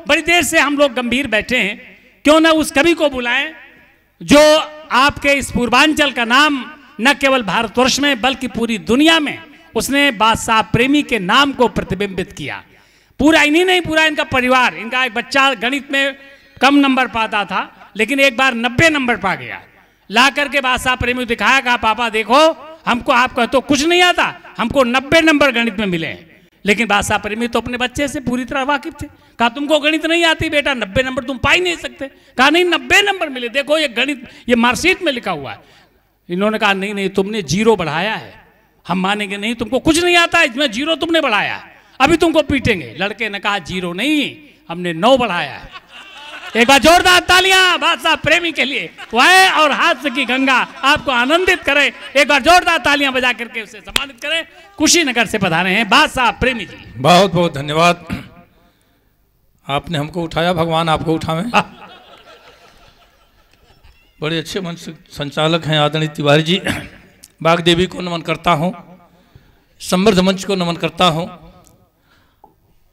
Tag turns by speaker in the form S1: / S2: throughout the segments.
S1: बड़ी देर से हम लोग गंभीर बैठे हैं, क्यों ना उस कवि को बुलाएं जो आपके इस पूर्वांचल का नाम न केवल भारतवर्ष में बल्कि पूरी दुनिया में उसने बादशाह प्रेमी के नाम को प्रतिबिंबित किया। पूरा इन्हीं नहीं, पूरा इनका परिवार। इनका एक बच्चा गणित में कम नंबर पाता था, लेकिन एक बार 90 नंबर पा गया। ला करके बादशाह प्रेमी दिखाया, कहा पापा देखो हमको आप कहते हो कुछ नहीं आता, हमको 90 नंबर गणित में मिले। लेकिन बादशाह प्रेमी तो अपने बच्चे से पूरी तरह वाकिफ थे। कहा तुमको गणित नहीं आती बेटा, 90 नंबर तुम पा ही नहीं सकते। कहा नहीं 90 नंबर मिले, देखो ये गणित ये मार्कशीट में लिखा हुआ है। इन्होंने कहा नहीं नहीं तुमने 0 बढ़ाया है, हम मानेंगे नहीं, तुमको कुछ नहीं आता, इसमें 0 तुमने बढ़ाया है, अभी तुमको पीटेंगे। लड़के ने कहा 0 नहीं, हमने 9 बढ़ाया है। एक बार जोरदार तालियां बादशाह प्रेमी के लिए। वह और हास्य की गंगा आपको आनंदित करे। एक बार जोरदार तालियां बजा करके उसे सम्मानित करें। कुशीनगर से पधारे हैं बादशाह प्रेमी जी।
S2: बहुत बहुत धन्यवाद, आपने हमको उठाया, भगवान आपको उठावे। बड़े अच्छे मंच संचालक हैं आदरणीय तिवारी जी। बाग देवी को नमन करता हूँ, समृद्ध मंच को नमन करता हूँ,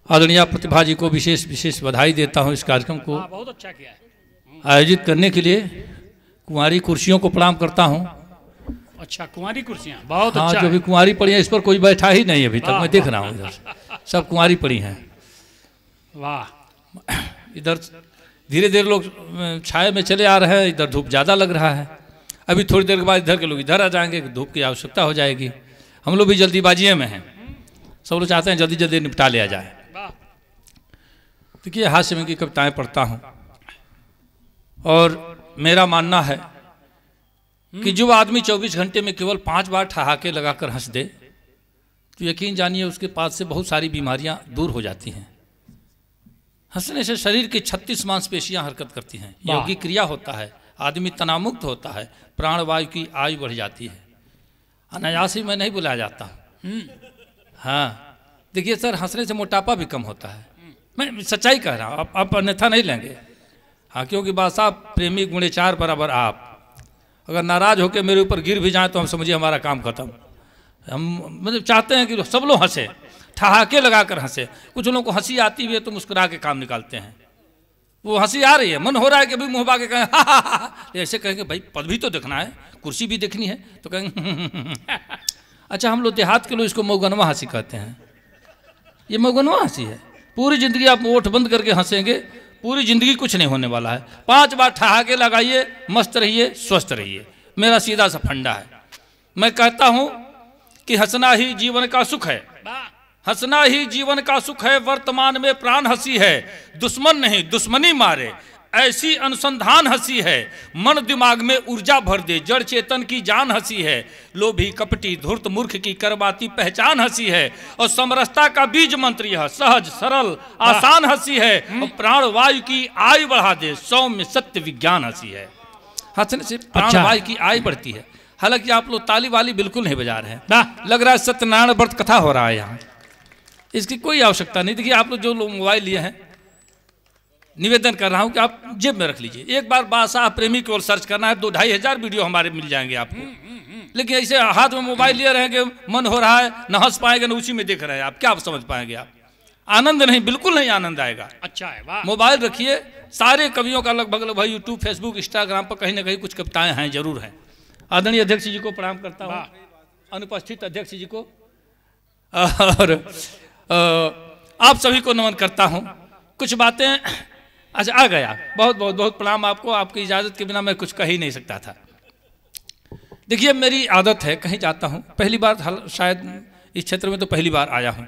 S2: आदरणीय प्रतिभा जी को विशेष विशेष बधाई देता हूँ इस कार्यक्रम को
S1: बहुत अच्छा किया है
S2: आयोजित करने के लिए। कुंवारी कुर्सियों को प्रणाम करता हूँ।
S1: अच्छा, कुंवारी कुर्सियाँ बहुत
S2: हाँ,
S1: अच्छा
S2: जो भी कुंवारी पड़ी हैं, इस पर कोई बैठा ही नहीं अभी तक, मैं देख रहा हूँ इधर सब कुंवारी पड़ी हैं।
S1: वाह,
S2: इधर धीरे धीरे लोग छाए में चले आ रहे हैं, इधर धूप ज़्यादा लग रहा है। अभी थोड़ी देर के बाद इधर के लोग इधर आ जाएंगे, धूप की आवश्यकता हो जाएगी। हम लोग भी जल्दीबाजी में हैं, सब लोग चाहते हैं जल्दी जल्दी निपटा लिया जाए। देखिए हास्य में की कविताएं पढ़ता हूँ और मेरा मानना है कि जो आदमी 24 घंटे में केवल 5 बार ठहाके लगाकर हंस दे तो यकीन जानिए उसके पास से बहुत सारी बीमारियां दूर हो जाती हैं। हंसने से शरीर की 36 मांसपेशियां हरकत करती हैं, योगिक क्रिया होता है, आदमी तनावमुक्त होता है, प्राणवायु की आयु बढ़ जाती है। अनायास ही मैं नहीं बुलाया जाता। हाँ देखिए सर, हंसने से मोटापा भी कम होता है। मैं सच्चाई कह रहा हूँ, आप अन्यथा नहीं लेंगे। हाँ, क्योंकि बादशाह प्रेमी गुणे 4 बराबर आप अगर नाराज होकर मेरे ऊपर गिर भी जाएं तो हम समझिए हमारा काम खत्म। हम मतलब चाहते हैं कि सब लोग हंसे, ठहाके लगाकर हंसे। कुछ लोगों को हंसी आती भी है तो मुस्कुरा के काम निकालते हैं। वो हंसी आ रही है, मन हो रहा है कि अभी मुँह बा के कहें हा। ऐसे कहेंगे भाई पद भी तो देखना है, कुर्सी भी देखनी है, तो कहेंगे अच्छा हम लोग देहात के लोग इसको मऊगनवा हंसी कहते हैं। ये मऊगनवा हंसी है। पूरी जिंदगी आप ओठ बंद करके हंसेंगे, पूरी जिंदगी कुछ नहीं होने वाला है। 5 बार ठहाके लगाइए, मस्त रहिए, स्वस्थ रहिए। मेरा सीधा सा फंडा है। मैं कहता हूं कि हंसना ही जीवन का सुख है, हंसना ही जीवन का सुख है। वर्तमान में प्राण हंसी है, दुश्मन नहीं दुश्मनी मारे, ऐसी अनुसंधान हंसी है। मन दिमाग में ऊर्जा भर दे, जड़ चेतन की जान हंसी है। लोभी कपटी धूर्त मूर्ख की करवाती पहचान हंसी है। और समरसता का बीज मंत्र यह सहज सरल आसान हंसी है। और प्राण वायु की आयु बढ़ा दे, सौम्य सत्य विज्ञान हंसी है। हंसने से प्राण वायु की आयु बढ़ती है। हालांकि आप लोग ताली वाली बिल्कुल नहीं बजा रहे हैं, लग रहा है सत्यनारायण व्रत कथा हो रहा है यहाँ। इसकी कोई आवश्यकता नहीं। देखिए आप लोग जो लोग मोबाइल लिए हैं, निवेदन कर रहा हूं कि आप जेब में रख लीजिए। एक बार बादशाह प्रेमी को सर्च करना है, 2-2.5 हजार वीडियो हमारे मिल जाएंगे आपको। लेकिन ऐसे हाथ में मोबाइल लिए रहेंगे, मन हो रहा है, न हंस पाएंगे न उसी में देख रहे हैं आप, क्या आप समझ पाएंगे? आप आनंद नहीं, बिल्कुल नहीं आनंद आएगा।
S1: अच्छा है, वाह।
S2: मोबाइल रखिए। सारे कवियों का लगभग यूट्यूब फेसबुक इंस्टाग्राम पर कहीं ना कहीं कुछ कविताएं हैं, जरूर हैं। आदरणीय अध्यक्ष जी को प्रणाम करता हूँ, अनुपस्थित अध्यक्ष जी को, और आप सभी को नमन करता हूँ। कुछ बातें अच्छा आ गया। बहुत बहुत बहुत प्रणाम आपको। आपकी इजाज़त के बिना मैं कुछ कह ही नहीं सकता था। देखिए मेरी आदत है, कहीं जाता हूँ, पहली बार शायद इस क्षेत्र में तो पहली बार आया हूँ,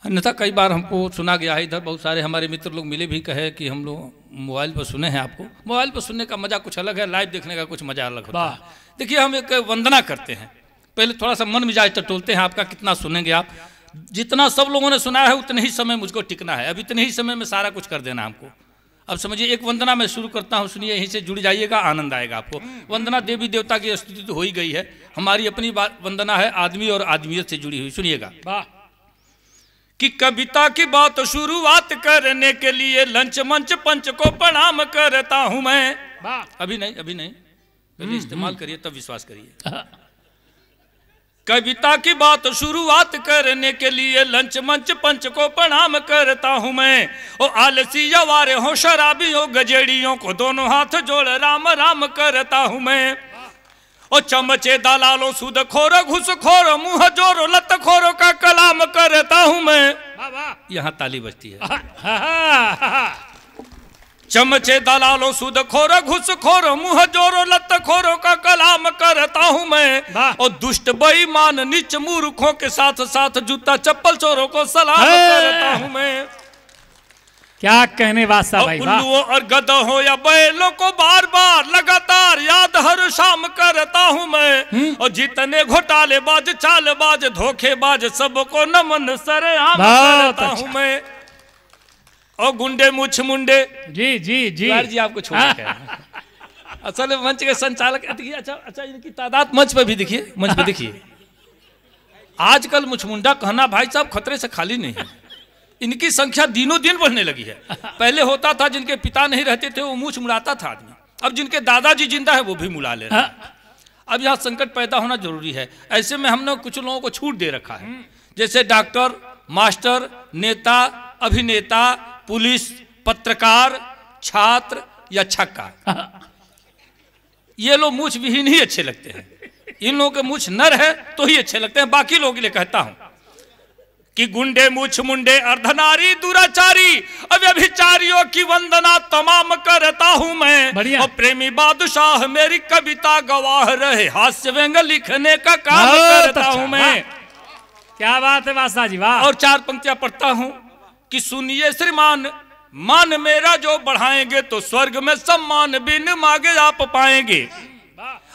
S2: अन्यथा कई बार हमको सुना गया है। इधर बहुत सारे हमारे मित्र लोग मिले भी, कहे कि हम लोग मोबाइल पर सुने हैं आपको। मोबाइल पर सुनने का मज़ा कुछ अलग है, लाइव देखने का कुछ मज़ा अलग होता है। देखिए हम एक वंदना करते हैं, पहले थोड़ा सा मन मिजाज टटोलते हैं आपका, कितना सुनेंगे आप। जितना सब लोगों ने सुना है उतने ही समय मुझको टिकना है। अब इतने ही समय में सारा कुछ कर देना हमको। अब समझिए एक वंदना मैं शुरू करता हूँ, सुनिए, यहीं से जुड़ जाइएगा, आनंद आएगा आपको। वंदना देवी देवता की स्तुति तो हो ही गई है, हमारी अपनी वंदना है आदमी और आदमियत से जुड़ी हुई। सुनिएगा कि कविता की बात शुरुआत करने के लिए लंच मंच पंच को प्रणाम करता हूं मैं। अभी नहीं, पहले इस्तेमाल करिए तब विश्वास करिए। कविता की बात शुरुआत करने के लिए लंच मंच पंच को प्रणाम करता हूँ मैं। ओ आलसी अवारे हो शराबी हो गजेड़ियों को दोनों हाथ जोड़ राम राम करता हूँ मैं। ओ चमचे दलालों सूद खोरो घुस खोरो मुँह जोरो लत खोरो का कलाम करता हूँ मैं। यहाँ ताली बजती है। चमचे दलालो सूद खोरो घुस खोरो मुँह जोरो लत खोरो का कलाम करता हूँ मैं। और दुष्ट बेईमान नीच मूर्खों के साथ साथ जूता चप्पल चोरों को सलाम करता हूँ मैं।
S1: क्या कहने वास्ता भाई,
S2: उल्लुओं और गधों या बैलों को बार बार लगातार याद हर शाम करता हूँ मैं। और जितने घोटालेबाज चालबाज धोखेबाज सबको नमन सरेआम करता हूँ मैं। और गुंडे मुछ मुंडे
S1: जी जी जी
S2: जी आपको छोड़ असल मंच के संचालक देखिए। अच्छा इनकी तादाद मंच पे भी देखिए, मंच पे देखिए। आजकल मुछमुंडा कहना भाई साहब खतरे से खाली नहीं है। इनकी संख्या दिनों दिन बढ़ने लगी है। पहले होता था जिनके पिता नहीं रहते थे वो मुछ मुड़ाता था आदमी, अब जिनके दादाजी जिंदा है वो भी मुड़ा ले रहे हैं। अब यहाँ संकट पैदा होना जरूरी है। ऐसे में हमने कुछ लोगों को छूट दे रखा है, जैसे डॉक्टर, मास्टर, नेता, अभिनेता, पुलिस, पत्रकार, छात्र या छक्का। ये लोग मूछ विहीन ही अच्छे लगते हैं। इन लोगों के मूछ नर है तो ही अच्छे लगते हैं। बाकी लोगों के लिए कहता हूं कि गुंडे मूछ मुंडे अर्धनारी दुराचारी अव्यभिचारियों की वंदना तमाम करता हूं मैं। और प्रेमी बादशाह मेरी कविता गवाह रहे, हास्य व्यंग लिखने का काम करता हूं मैं।
S1: क्या बात है वासा जी, वाह।
S2: और 4 पंक्तियां पढ़ता हूं कि सुनिए श्रीमान, मान मेरा जो बढ़ाएंगे तो स्वर्ग में सम्मान बिन मांगे आप पाएंगे।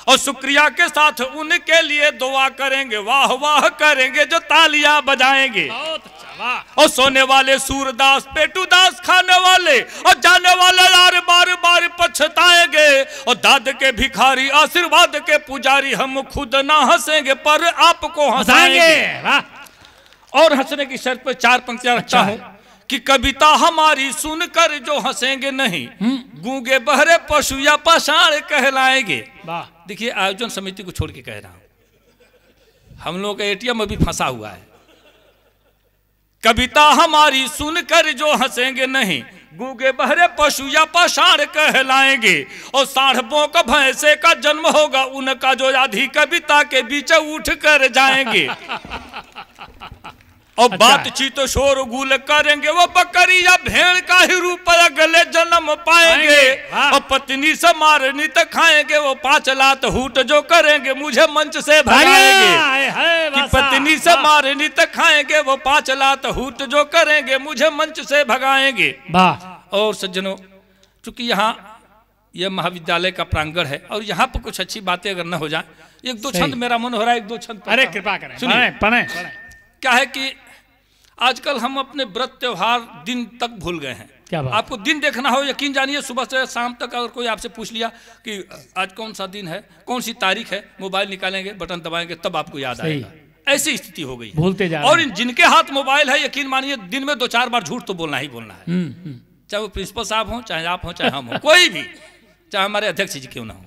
S2: और शुक्रिया के साथ उनके लिए दुआ करेंगे, वाह वाह करेंगे जो तालियां बजाएंगे। और सोने वाले सूरदास पेटूदास खाने वाले और जाने वाले यार बार बार पछताएंगे। और दाद के भिखारी आशीर्वाद के पुजारी हम खुद ना हंसेंगे पर आपको हंसाएंगे। और हंसने की शर्त पर 4 पंक्तियां रखता हूं कि कविता हमारी सुनकर जो हंसेंगे नहीं, गूंगे बहरे पशु या पाषाण कहलाएंगे। देखिए आयोजन समिति को छोड़ के कह रहा हूं, हम लोग का एटीएम अभी फंसा हुआ है। कविता हमारी सुनकर जो हंसेंगे नहीं, गूंगे बहरे पशु या पाषाण कहलाएंगे। और साढ़ों का भैंसे का जन्म होगा उनका जो आधी कविता के बीच उठ कर जाएंगे। और बातचीत शोर गुल करेंगे वो बकरी या भेड़ का ही रूप अगले जन्म पाएंगे। और पत्नी से मारनी तो खाएंगे वो 5 लात हूट जो करेंगे मुझे मंच से भगाएंगे। कि पत्नी से मारनी तो खाएंगे वो 5 लात हूट जो करेंगे मुझे मंच से भगाएंगे। और सज्जनों, चूंकि यहाँ यह महाविद्यालय का प्रांगण है और यहाँ पर कुछ अच्छी बातें अगर न हो जाए, 1-2 छंद मेरा मन हो रहा है, 1-2 छंद।
S1: अरे कृपा करें,
S2: सुनिए। क्या है कि आजकल हम अपने व्रत त्योहार दिन तक भूल गए हैं।
S1: क्या बात?
S2: आपको दिन देखना हो, यकीन जानिए सुबह से शाम तक अगर कोई आपसे पूछ लिया कि आज कौन सा दिन है, कौन सी तारीख है, मोबाइल निकालेंगे, बटन दबाएंगे, तब आपको याद आएगा। ऐसी स्थिति हो गई,
S1: भूलते जा रहे हैं।
S2: और जिनके हाथ मोबाइल है, यकीन मानिए दिन में 2-4 बार झूठ तो बोलना ही बोलना है। चाहे वो प्रिंसिपल साहब हो, चाहे आप हो, चाहे हम हो, कोई भी, चाहे हमारे अध्यक्ष जी क्यों ना हो।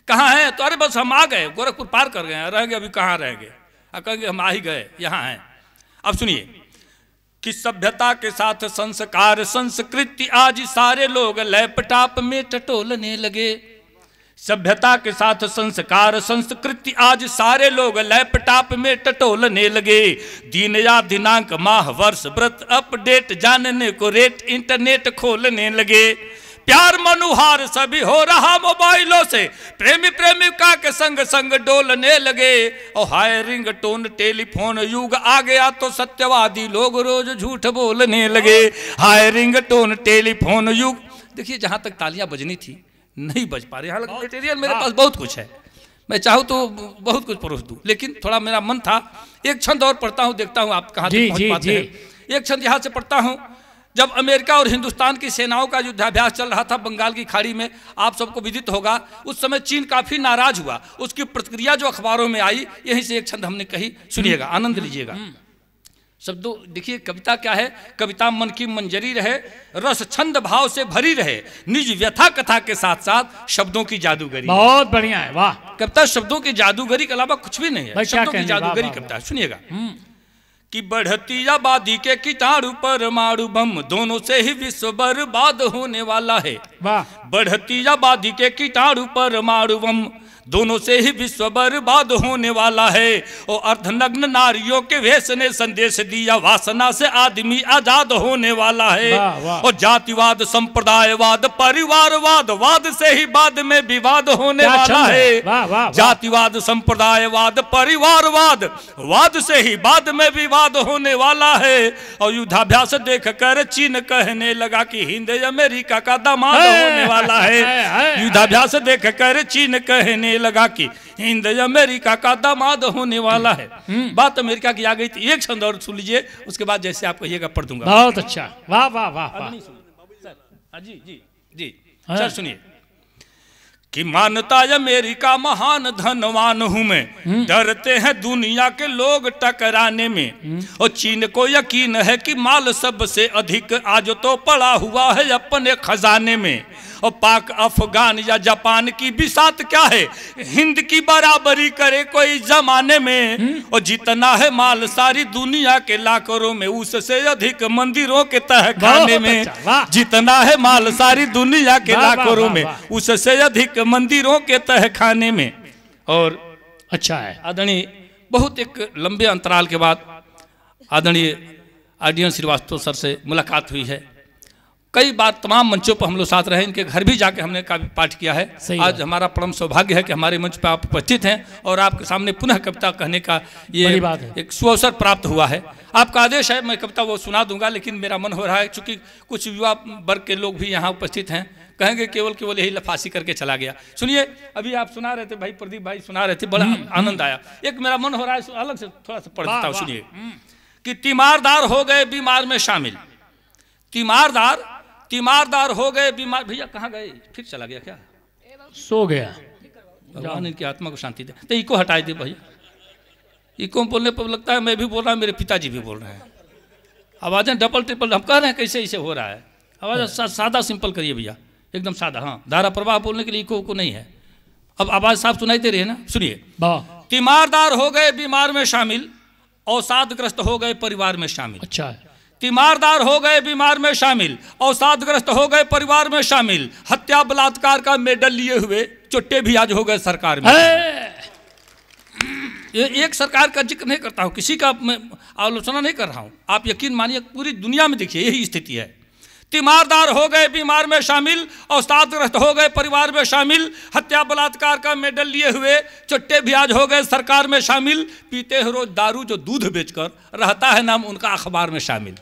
S2: कहाँ है? तो अरे बस हम आ गए, गोरखपुर पार कर गए, रहेंगे अभी कहाँ रहेंगे, कहेंगे हम आ ही गए, यहाँ हैं। अब सुनिए कि सभ्यता के साथ संस्कार संस्कृति आज सारे लोग लैपटॉप में टटोलने लगे। सभ्यता के साथ संस्कार संस्कृति आज सारे लोग लैपटॉप में टटोलने लगे। दिन या दिनांक माह वर्ष व्रत अपडेट जानने को रेट इंटरनेट खोलने लगे। प्यार मनुहार सभी हो रहा मोबाइलों से, प्रेमी प्रेमिका के संग संग डोलने लगे। और हाय रिंग टोन टेलीफोन युग आ गया तो सत्यवादी लोग रोज झूठ बोलने लगे। हाय रिंग टोन टेलीफोन युग। देखिए जहां तक तालियां बजनी थी नहीं बज पा रही। हालांकि मटेरियल मेरे पास बहुत कुछ है, मैं चाहूँ तो बहुत कुछ परोस दूं, लेकिन थोड़ा मेरा मन था। 1 छंद और पढ़ता हूँ, देखता हूँ आप कहाँ तक पहुँच पाते हैं। 1 छंद यहाँ से पढ़ता हूँ। जब अमेरिका और हिंदुस्तान की सेनाओं का युद्धाभ्यास चल रहा था बंगाल की खाड़ी में, आप सबको विदित होगा, उस समय चीन काफी नाराज हुआ। उसकी प्रतिक्रिया जो अखबारों में आई, यहीं से 1 छंद हमने कही, सुनिएगा, आनंद लीजिएगा। शब्दों, देखिए कविता क्या है, कविता मन की मंजरी रहे, रस छंद भाव से भरी रहे, निज व्यथा कथा के साथ साथ शब्दों की जादूगरी।
S1: बहुत बढ़िया है, वाह।
S2: कविता शब्दों की जादूगरी के अलावा कुछ भी नहीं है, शब्दों की जादूगरी
S1: वाह,
S2: कविता। सुनिएगा कि बढ़ती आबादी के कीटाणु परमाणु बम दोनों से ही विश्व बर्बाद होने वाला है।
S1: वाह।
S2: बढ़ती आबादी के कीटाणु परमाणु बम दोनों से ही विश्व बर्बाद होने वाला है। और अर्धनग्न नारियों के वेश ने संदेश दिया, वासना से आदमी आजाद होने वाला है। और जातिवाद, संप्रदायवाद, परिवारवाद, वाद से ही बाद में विवाद होने वाला है। जातिवाद, संप्रदायवाद, परिवारवाद, वाद से ही बाद में विवाद होने वाला है। और युद्धाभ्यास देख कर चीन कहने लगा कि हिंद अमेरिका का दामाद होने वाला है। युद्धाभ्यास देख कर चीन कहने लगा कि हिंद अमेरिका का दामाद होने वाला है। बात अमेरिका की आ गई थी। एक छंद और सुन लीजिए, उसके बाद जैसे आप कहिएगा पढ़ दूंगा।
S1: बहुत अच्छा, वाह वाह वाह वाह।
S2: जी जी जी सर सुनिए कि मानता अमेरिका महान धनवान हूं मैं, डरते हैं दुनिया के लोग टकराने में। और चीन को यकीन है कि माल सबसे अधिक आज तो पड़ा हुआ है अपने खजाने में। और पाक, अफगान या जापान की बिसात क्या है, हिंद की बराबरी करे कोई जमाने में। और जितना है माल सारी दुनिया के लाखों में, उससे अधिक मंदिरों के तहखाने में। जितना है माल सारी दुनिया के लाखों में, उससे अधिक मंदिरों के तहखाने में। और
S1: अच्छा है
S2: आदरणीय, बहुत एक लंबे अंतराल के बाद आदरणीय आरडीएन श्रीवास्तव सर से मुलाकात हुई है। कई बार तमाम मंचों पर हम लोग साथ रहे, इनके घर भी जाके हमने काफी पाठ किया है। आज हमारा परम सौभाग्य है कि हमारे मंच पर आप उपस्थित हैं और आपके सामने पुनः कविता कहने का ये एक सुअवसर प्राप्त हुआ है। आपका आदेश है, मैं कविता वो सुना दूंगा, लेकिन मेरा मन हो रहा है चूंकि कुछ युवा वर्ग के लोग भी यहाँ उपस्थित हैं, कहेंगे केवल यही लफासी करके चला गया। सुनिए, अभी आप सुना रहे थे भाई, प्रदीप भाई सुना रहे थे, बड़ा आनंद आया। एक मेरा मन हो रहा है अलग से थोड़ा सा पढ़ देता हूँ। सुनिए कि तीमारदार हो गए बीमार में शामिल, तीमारदार हो गए बीमार। भैया कहाँ गए, फिर चला गया क्या?
S1: सो गया।
S2: भगवान इनकी आत्मा को शांति दे। तो इको हटाए दे भैया, इको बोलने पर लगता है मैं भी बोल रहा हूँ, मेरे पिताजी भी बोल रहे हैं। आवाज़ें डबल ट्रिपल हम कह रहे हैं, कैसे इसे हो रहा है? आवाज़ सादा सिंपल करिए भैया, एकदम सादा। हाँ, धारा प्रवाह बोलने के लिए इको नहीं है। अब आवाज़ साफ सुनाई दे रही है ना? सुनिए, तीमारदार हो गए बीमार में शामिल, अवसादग्रस्त हो गए परिवार में शामिल।
S1: अच्छा है।
S2: तीमारदार हो गए बीमार में शामिल, अवसादग्रस्त हो गए परिवार में शामिल, हत्या बलात्कार का मेडल लिए हुए चुट्टे भी आज हो गए सरकार में। ये एक सरकार का जिक्र नहीं करता हूं, किसी का मैं आलोचना नहीं कर रहा हूं। आप यकीन मानिए पूरी दुनिया में देखिए यही स्थिति है। तीमारदार हो गए बीमार में शामिल, अवसादग्रस्त हो गए परिवार में शामिल, हत्या बलात्कार का मेडल लिए हुए चुट्टे भी आज हो गए सरकार में शामिल। पीते हैं रोज दारू जो दूध बेचकर, रहता है नाम उनका अखबार में शामिल।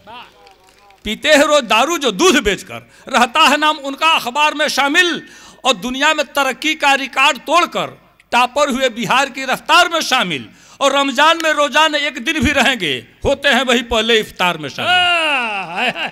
S2: पीते हैं रोज दारू जो दूध बेचकर, रहता है नाम उनका अखबार में शामिल। और दुनिया में तरक्की का रिकॉर्ड तोड़कर टॉपर हुए बिहार की रफ्तार में शामिल। और रमजान में रोजाना एक दिन भी रहेंगे, होते हैं वही पहले इफ्तार में शामिल।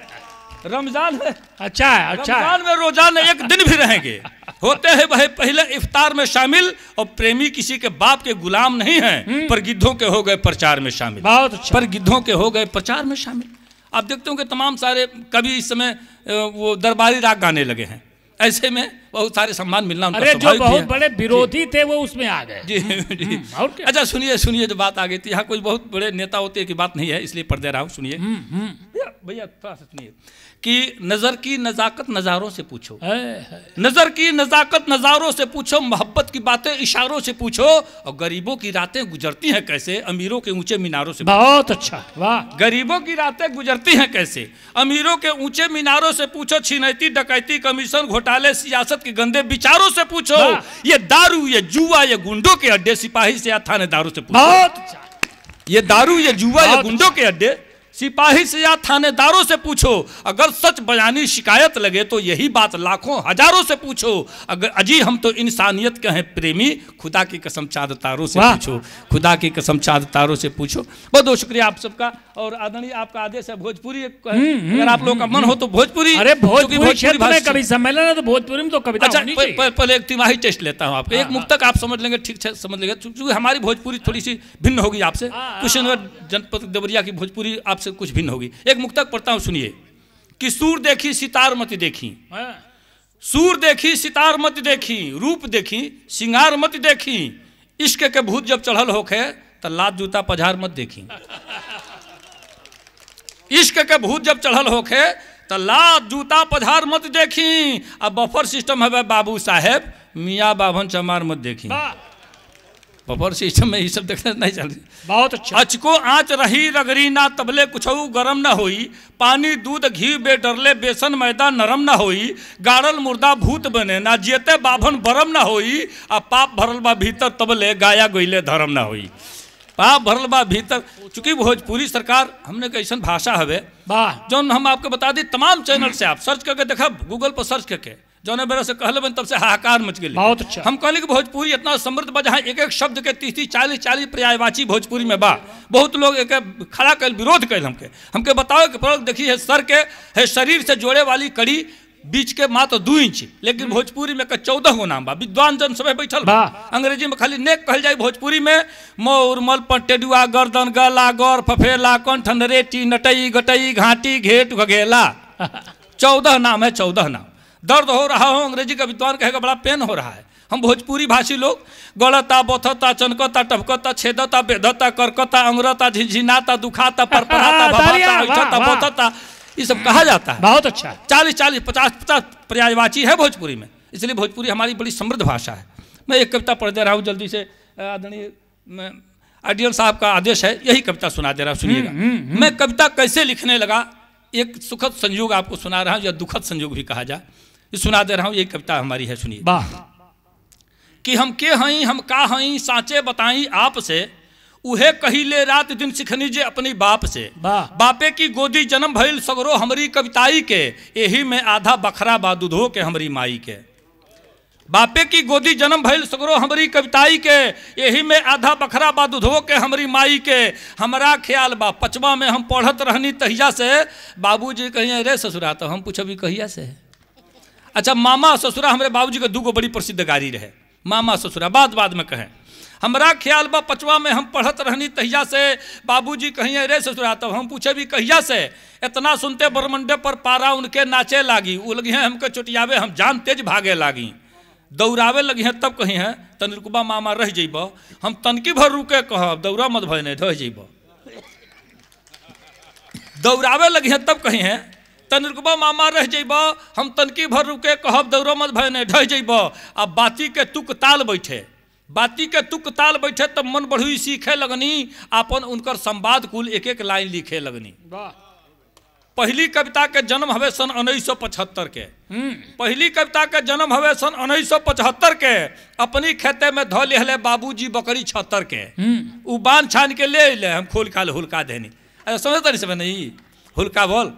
S2: रमजान में
S1: अच्छा है,
S2: रमजान में रोजाना एक दिन भी रहेंगे, होते हैं वह पहले इफ्तार में शामिल। और प्रेमी किसी के बाप के गुलाम नहीं हैं, पर गिद्धों के हो गए प्रचार में शामिल।
S1: बहुत अच्छा।
S2: पर गिद्धों के हो गए प्रचार में शामिल। आप देखते हो कि तमाम सारे कवि इस समय वो दरबारी राग गाने लगे हैं, ऐसे में बहुत सारे सम्मान मिलना उनका
S1: अरे जो बहुत बड़े विरोधी थे वो उसमें आ गए।
S2: जी जी। अच्छा सुनिए जो बात आ गई थी, यहाँ कोई बहुत बड़े नेता होते की बात नहीं है, इसलिए पढ़ दे रहा हूँ। सुनिए भैया थोड़ा सा सुनिए कि नजर की नजाकत नजारों से पूछो, नजर की नजाकत नजारों से पूछो, मोहब्बत की बातें इशारों से पूछो। और गरीबों की रातें गुजरती हैं कैसे, अमीरों के ऊंचे मीनारों से।
S1: बहुत अच्छा, वाह।
S2: गरीबों की रातें गुजरती हैं कैसे, अमीरों के ऊंचे मीनारों से पूछो। छिनैती डकैती कमीशन घोटाले सियासत के गंदे विचारों से पूछो। ये दारू ये जुआ ये गुंडों के अड्डे, सिपाही से या थानेदारों से पूछो।
S1: बहुत अच्छा।
S2: ये दारू ये जुआ ये गुंडों के अड्डे, सिपाही से या थानेदारों से पूछो, अगर सच बयानी शिकायत लगे तो यही बात लाखों हजारों से पूछो। अगर अजी हम तो इंसानियत के हैं प्रेमी, खुदा की कसम चाँद तारों से पूछो, खुदा की कसम चाँद तारों से पूछो। बहुत बहुत शुक्रिया आप सबका। और आदरणीय आपका आदेश है भोजपुरी अगर आप लोगों का मन हो तो भोजपुरी।
S1: अरे भोजपुरी क्षेत्र में कभी सम्मेलन है तो भोजपुरी में तो कविता
S2: अच्छा
S1: होनी चाहिए।
S2: पहले एक तिमाही टेस्ट लेता हूँ आपका, एक मुक्तक आप समझ लेंगे, ठीक से समझ लेंगे, क्योंकि हमारी भोजपुरी थोड़ी सी भिन्न होगी आपसे, कुशीनगर जनपद देवरिया की भोजपुरी आपसे कुछ भिन्न होगी। एक मुक्तक पढ़ता हूँ, सुनिए। कि सूर देखी सितार मत देखी, सूर देखी सितार मत देखी, रूप देखी सिंगार मत देखी, इश्क के भूत जब चढ़ल होखे तो लात जूता पझार मत देखी। इश्क के भूत जब चढ़ल होखे तो लात जूता पझार मत देखी। अब बफर सिस्टम है बाबू साहेब, मियाँ बाभन चमार मत देखी। बफर सिस्टम में ये सब देखने नहीं चल रही।
S1: बहुत अच्छा।
S2: अचको आँच रही रगड़ी ना तबले कुछऊ गरम ना होई, पानी दूध घी बेडरले बेसन मैदा नरम ना होई, गाड़ल मुर्दा भूत बने ना जियते बाभन बरम ना होई, आ पाप भरल बा भीतर तबले गाया गईले धर्म ना होई। पाप भरल बा भीतर, चूंकि भोजपुरी सरकार हमने कैसन भाषा हवे जौन हम आपको बता दी, तमाम चैनल से आप सर्च करके देखा, गूगल पर सर्च करके जौन मेरा से कहले बन तब से हाहाकार मच गई।
S1: बहुत अच्छा।
S2: हम कहले कि भोजपुरी इतना समृद्ध बा जहाँ एक एक शब्द के 30 40 पर्यायवाची भोजपुरी में बा। बहुत लोग एक खड़ा कर विरोध कैल हमके बताओ कि प्रयोग देखिए, सर के है शरीर से जोड़े वाली कड़ी बीच के मात्र 2 इंच, लेकिन भोजपुरी में 14 गो नाम बा। विद्वान जन सब बैठल बा। अंग्रेजी में खाली नेक कहल जाए, भोजपुरी में मोर मल पटेडुआ गर्दन गला गौर फफेला कंठ नरेटी नटई गटई घाटी घेट घगेला। 14 नाम है, 14 नाम। दर्द हो रहा हो, अंग्रेजी का विद्वान कहेगा बड़ा पेन हो रहा है। हम भोजपुरी भाषी लोग गलता बथता चनकता टपकता छेदता बेधता करकता अंगरता झिझिनाता दुखाता परपराता भवाता ऐठता बोतता, ये सब कहा जाता है।
S1: बहुत अच्छा।
S2: 40 50 पर्यायवाची है भोजपुरी में, इसलिए भोजपुरी हमारी बड़ी समृद्ध भाषा है। मैं एक कविता पढ़ दे रहा हूँ जल्दी से, आदरणीय आइडियल साहब का आदेश है, यही कविता सुना दे रहा हूँ, सुनिएगा। मैं कविता कैसे लिखने लगा, एक सुखद संयोग आपको सुना रहा हूँ, या दुखद संयोग भी कहा जाए, ये सुना दे रहा हूँ। यही कविता हमारी है, सुनिए। कि हम के हई हम का हई साँचे बताई आपसे, उहे कहिले रात दिन सिखनी जे अपनी बाप से। बापे की गोदी जन्म भइल सगरो हमरी कविताई के, यही में आधा बखरा बा दूधो के हमरी माई के। बापे की गोदी जन्म भइल सगरो हमरी कविताई के, यही में आधा बखरा बा दूधो के हमरी माई के। हमरा ख्याल बा 5वां में हम पढ़त रहनी तहिया से, बाबूजी कहिए रे ससुरा, तो हम पूछबी कहिया से। अच्छा, मामा ससुरा हमारे बाबूजी के 2 गो बड़ी प्रसिद्ध गाड़ी रहे, मामा ससुरा, बाद में कहें। हमरा ख्याल बा 5वां में हम पढ़त रहनी तहिया से, बाबूजी कहिए रे ससुरा, तब हम पूछे भी कहिया से। इतना सुनते बरमंडे पर पारा उनके नाचे लागी, उलगी हैं हमके चुटियावे हम जान तेज भागे लागी। दौड़ावे लगी हैं तब कही हैं तनिरुकबा मामा रह जइब, हम तनकी भर रुके कहब दौड़ा मत भय नहीं ढह जइब। दौड़ावे लगी हैं तब कही हैं तनिरुकबा मामा रह जइब, हम तनकी भर रुके कहब दौड़ा मत भय नहीं ढह जइब। अब बाती के तुक ताल बैठे, बाती के तुक ताल बैठे तब मन बढ़ुई सीखे लगनी, अपन उनकर संवाद कुल एक एक लाइन लिखे लगनी। पहली कविता के जन्म हवे सन 1975 के, पहली कविता के जन्म हवे सन 1975 के। अपनी खेते में धो ले बाबूजी बकरी 76 के, उ बांध छान के ले ले हम खोल खाल हुलका देनी। अरे समझता नहीं, समझ नहीं, हुलका बोल,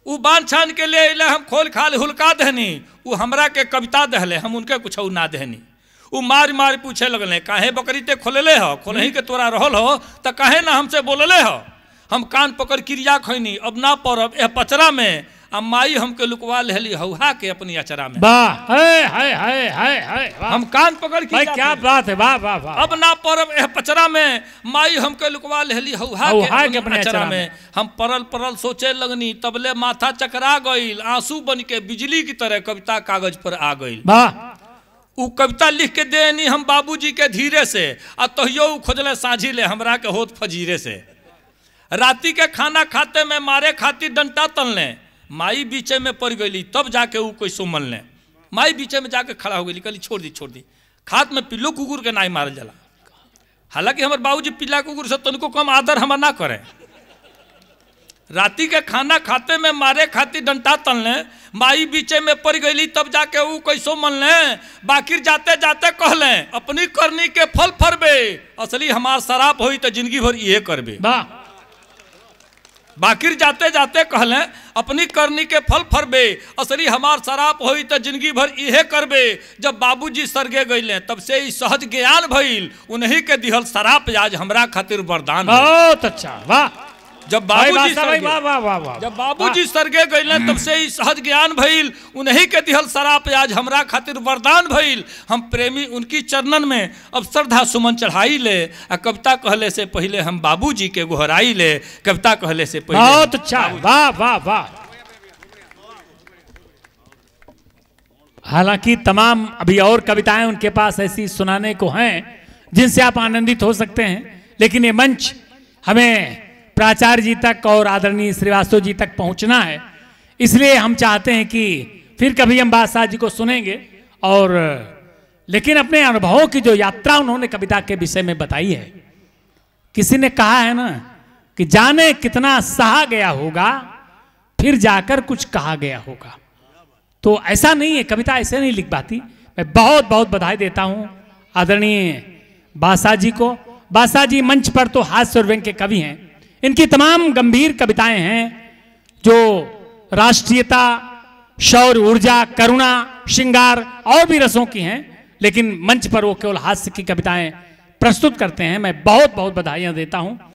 S2: उ बांध छान के ले ले हम खोल खाल हुलका देनी। उ हमरा के कविता दहले, हम उनके कुछ ना देनी। उ मार मार पूछे लगले, काहे बकरी ते खोलले हो, खोलही के तोरा रहल हो तो काहे ना हमसे बोलले हो। हम कान पकड़ क्रिया खैनी, अब ना पड़ब ए पचरा में, अब माई हमके लुकवा लेली हौहा के अपनी अचरा में।
S1: वाह, हाय
S2: हम कान पकड़
S1: भाई क्या बात है, वाह वाह वाह।
S2: अब ना पड़ब ए पचरा में, माई हमके लुकवा लेली हौहा के अपनी अचरा में। हम परल सोचे लगनी, तबले माथा चकरा गईल, आंसू बन के बिजली की तरह कविता कागज पर आ गईल। उ कविता लिख के देनी हम बाबूजी के धीरे से, आ तहियो खोजले साझी ले हमरा के होत फजीरे से। राती के खाना खाते में मारे खाती डंटा तलने, माई बीचे में पड़ गई तब जाके उ कोई सुमन ले। माई बीचे में जाके खड़ा हो गई, कहली छोड़ दी। खात में पिल्लो कुकुर के नाई मारल जाला, हालांकि हमारे बाबूजी पिल्ला कुकुर से तनिको कम आदर हमार ना करे। राती के खाना खाते में मारे खाती डंटा तलने, माई बीचे में पड़ गई तब जाके उ कैसो मन ले। बाकिर जाते जाते कहले, अपनी करनी के फल फरबे, असली हमार शराब होई तो जिंदगी भर ये करबे। बाकिर जाते जाते कहलें अपनी करनी के फल फरबे, असली हमार शराप होई तो जिंदगी भर इहे करबे। जब बाबूजी सरगे गईले तब से ही सहज ज्ञान भइल, उन्हीं के दिहल शराप आज हमरा खातिर वरदान।
S1: बहुत अच्छा, वाह।
S2: जब बाबूजी सरगे गईले तब से ही सहज ज्ञान भइल, उन्हीं के दिहल शराप आज हमरा खातिर वरदान भइल। हम प्रेमी उनकी चरणन में अब श्रद्धा सुमन चढ़ाई ले, आ कविता कहले से पहले हम बाबूजी के गोहराई ले। कविता कहले से पहले
S1: बहुत अच्छा, वाह वाह वाह। हालांकि तमाम अभी और कविताएं उनके पास ऐसी सुनाने को हैं जिनसे आप आनंदित हो सकते हैं, लेकिन ये मंच हमें प्राचार्य जी तक और आदरणीय श्रीवास्तव जी तक पहुंचना है, इसलिए हम चाहते हैं कि फिर कभी हम बादशाह जी को सुनेंगे। और लेकिन अपने अनुभवों की जो यात्रा उन्होंने कविता के विषय में बताई है, किसी ने कहा है ना कि जाने कितना सहा गया होगा फिर जाकर कुछ कहा गया होगा। तो ऐसा नहीं है, कविता ऐसे नहीं लिख पाती। मैं बहुत बहुत बधाई देता हूं आदरणीय बादशाह जी को। बादशाह जी मंच पर तो हास्य और व्यंग के कवि हैं, इनकी तमाम गंभीर कविताएं हैं जो राष्ट्रीयता, शौर्य, ऊर्जा, करुणा, श्रृंगार और भी रसों की हैं, लेकिन मंच पर वो केवल हास्य की कविताएं प्रस्तुत करते हैं। मैं बहुत बहुत बधाइयां देता हूं।